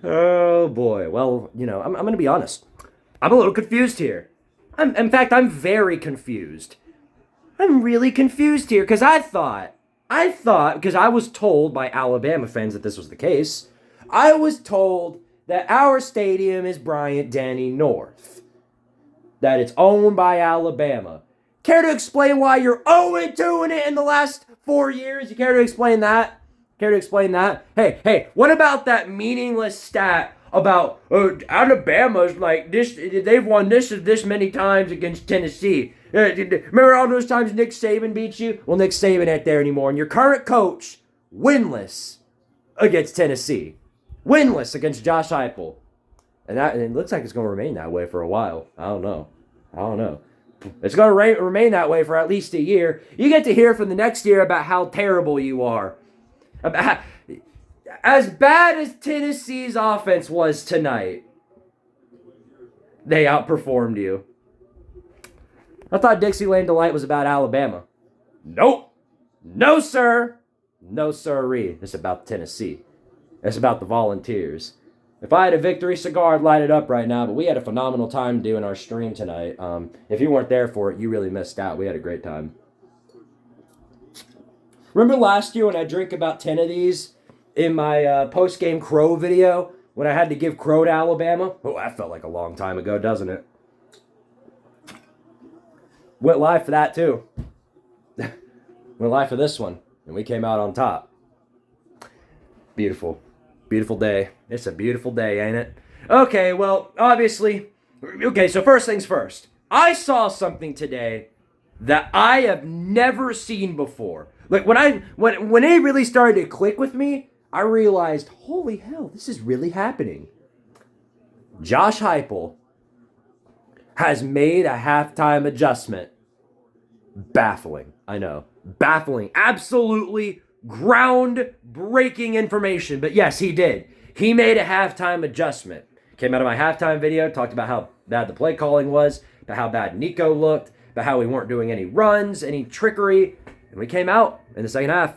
Oh boy. Well, I'm going to be honest. I'm a little confused here. In fact, I'm very confused. I'm really confused here because because I was told by Alabama fans that this was the case. I was told that our stadium is Bryant Denny North, that it's owned by Alabama. Care to explain why you're 0-2 in it in the last 4 years? You care to explain that? Care to explain that? Hey, what about that meaningless stat about Alabama's like this? They've won this many times against Tennessee. Remember all those times Nick Saban beat you? Well, Nick Saban ain't there anymore, and your current coach winless against Tennessee, winless against Josh Heupel, and it looks like it's going to remain that way for a while. I don't know. It's going to remain that way for at least a year. You get to hear from the next year about how terrible you are. As bad as Tennessee's offense was tonight, they outperformed you. I thought Dixieland Delight was about Alabama. Nope. No, sir. No, sirree. It's about Tennessee. It's about the Volunteers. If I had a victory cigar, I'd light it up right now, but we had a phenomenal time doing our stream tonight. If you weren't there for it, you really missed out. We had a great time. Remember last year when I drank about 10 of these in my post-game Crow video when I had to give Crow to Alabama? Oh, that felt like a long time ago, doesn't it? Went live for that, too. Went live for this one, and we came out on top. Beautiful. Beautiful day. It's a beautiful day, ain't it? Okay, well, obviously... Okay, so first things first. I saw something today that I have never seen before. Like, when it really started to click with me, I realized, holy hell, this is really happening. Josh Heupel has made a halftime adjustment. Baffling. I know. Baffling. Absolutely groundbreaking information. But yes, he did. He made a halftime adjustment. Came out of my halftime video, talked about how bad the play calling was, about how bad Nico looked, about how we weren't doing any runs, any trickery. And we came out in the second half,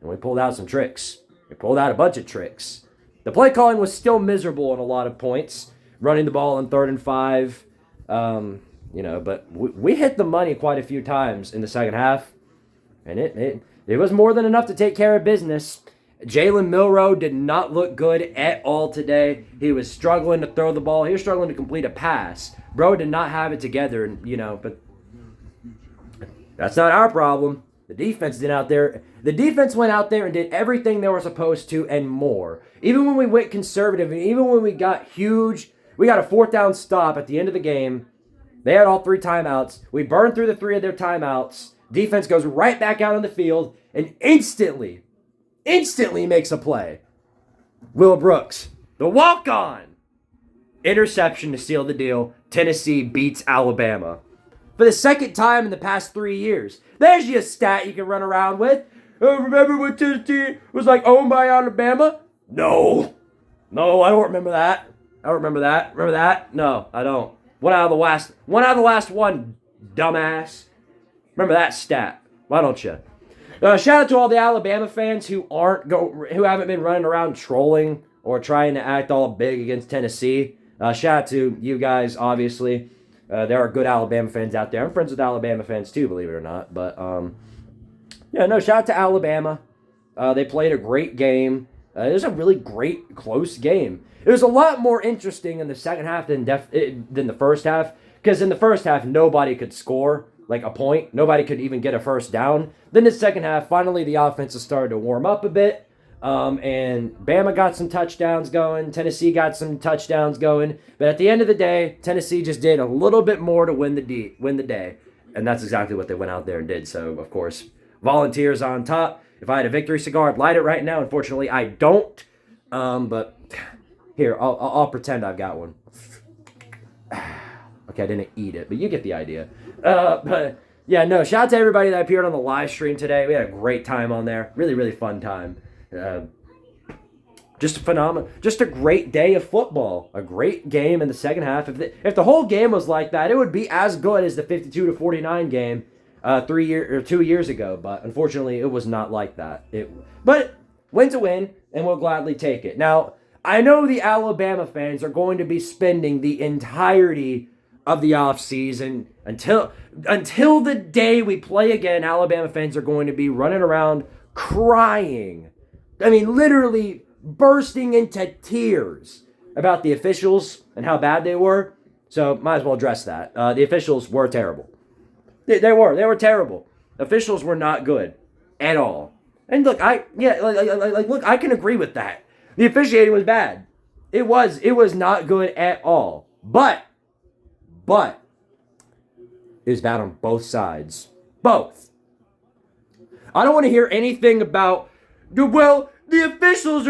and we pulled out some tricks. We pulled out a bunch of tricks. The play calling was still miserable on a lot of points. Running the ball on 3rd and 5. But we hit the money quite a few times in the second half. And it was more than enough to take care of business. Jalen Milroe did not look good at all today. He was struggling to throw the ball. He was struggling to complete a pass. Bro did not have it together, but that's not our problem. The defense went out there and did everything they were supposed to and more. Even when we went conservative, and even when we got huge, we got a 4th down stop at the end of the game. They had all 3 timeouts. We burned through the 3 of their timeouts. Defense goes right back out on the field and instantly makes a play. Will Brooks, the walk-on, interception to seal the deal. Tennessee beats Alabama. For the second time in the past 3 years. There's your stat you can run around with. Remember when Tennessee was like owned by Alabama? No, I don't remember that. Remember that? No, I don't. One out of the last one, dumbass. Remember that stat. Why don't you? Shout out to all the Alabama fans who haven't been running around trolling or trying to act all big against Tennessee. Shout out to you guys, obviously. There are good Alabama fans out there. I'm friends with Alabama fans too, believe it or not. But, shout out to Alabama. They played a great game. It was a really great, close game. It was a lot more interesting in the second half than the first half. Because in the first half, nobody could score like a point. Nobody could even get a first down. Then the second half, finally the offense has started to warm up a bit. And Bama got some touchdowns going. Tennessee got some touchdowns going. But at the end of the day, Tennessee just did a little bit more to win the day. And that's exactly what they went out there and did. So, of course, Volunteers on top. If I had a victory cigar, I'd light it right now. Unfortunately, I don't. But here, I'll pretend I've got one. Okay, I didn't eat it, but you get the idea. But yeah, no, shout out to everybody that appeared on the live stream today. We had a great time on there. Really, really fun time. Just phenomenal. Just a great day of football. A great game in the second half. If the whole game was like that, it would be as good as the 52-49 game 2 years ago. But unfortunately, it was not like that. But Win's a win, and we'll gladly take it. Now, I know the Alabama fans are going to be spending the entirety of the offseason until the day we play again. Alabama fans are going to be running around crying. I mean, literally bursting into tears about the officials and how bad they were. So might as well address that. The officials were terrible. They were terrible. Officials were not good at all. And look, look, I can agree with that. The officiating was bad. It was not good at all. But it was bad on both sides. Both. I don't want to hear anything about, well, the officials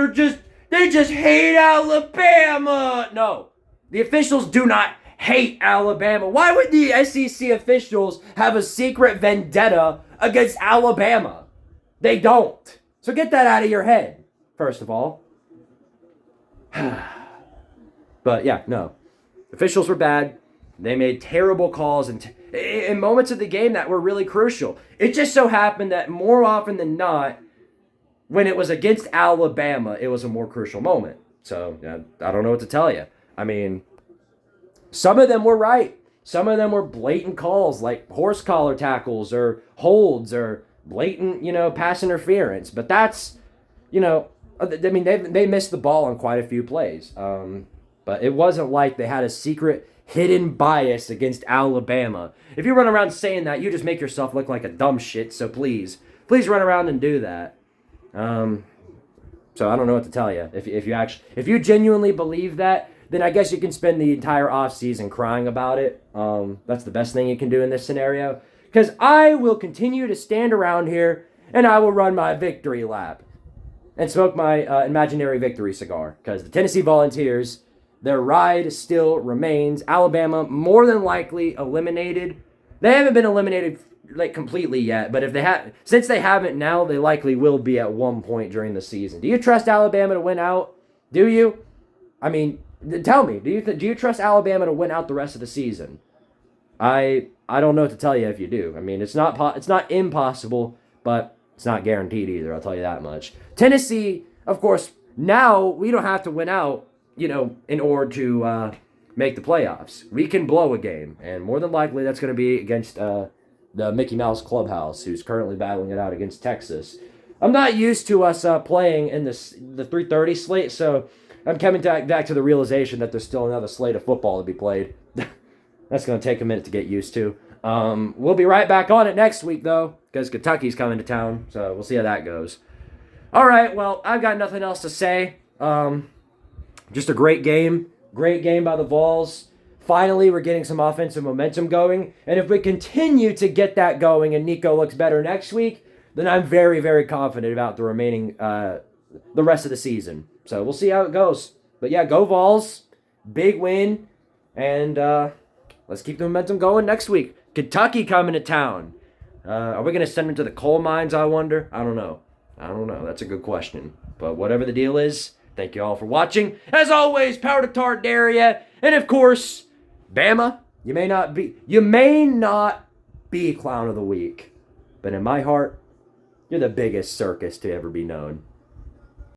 they just hate Alabama. No, the officials do not hate Alabama. Why would the SEC officials have a secret vendetta against Alabama? They don't. So get that out of your head, first of all. But yeah, no. Officials were bad. They made terrible calls in moments of the game that were really crucial. It just so happened that more often than not, when it was against Alabama, it was a more crucial moment. So I don't know what to tell you. I mean, some of them were right. Some of them were blatant calls like horse collar tackles or holds or blatant, pass interference. But that's, I mean, they missed the ball on quite a few plays. But it wasn't like they had a secret hidden bias against Alabama. If you run around saying that, you just make yourself look like a dumb shit. So please run around and do that. So I don't know what to tell you. If you genuinely believe that, then I guess you can spend the entire offseason crying about it. That's the best thing you can do in this scenario. Because I will continue to stand around here and I will run my victory lap and smoke my imaginary victory cigar. Because the Tennessee Volunteers, their ride still remains. Alabama more than likely eliminated. They haven't been eliminated completely yet, but since they haven't now, they likely will be at one point during the season. Do you trust Alabama to win out? Do you? I mean, tell me, do you trust Alabama to win out the rest of the season? I don't know what to tell you if you do. I mean, it's not impossible, but it's not guaranteed either, I'll tell you that much. Tennessee, of course, now we don't have to win out, in order to make the playoffs. We can blow a game, and more than likely that's going to be against the Mickey Mouse Clubhouse, who's currently battling it out against Texas. I'm not used to us playing in the 3:30 slate, so I'm coming back to the realization that there's still another slate of football to be played. That's going to take a minute to get used to. We'll be right back on it next week, though, because Kentucky's coming to town, so we'll see how that goes. All right, well, I've got nothing else to say. Just a great game. Great game by the Vols. Finally, we're getting some offensive momentum going. And if we continue to get that going and Nico looks better next week, then I'm very, very confident about the remaining, the rest of the season. So we'll see how it goes. But yeah, go Vols. Big win. And let's keep the momentum going next week. Kentucky coming to town. Are we going to send them to the coal mines, I wonder? I don't know. That's a good question. But whatever the deal is, thank you all for watching. As always, power to Tardaria. And of course, Bama, you may not be Clown of the Week. But in my heart, you're the biggest circus to ever be known.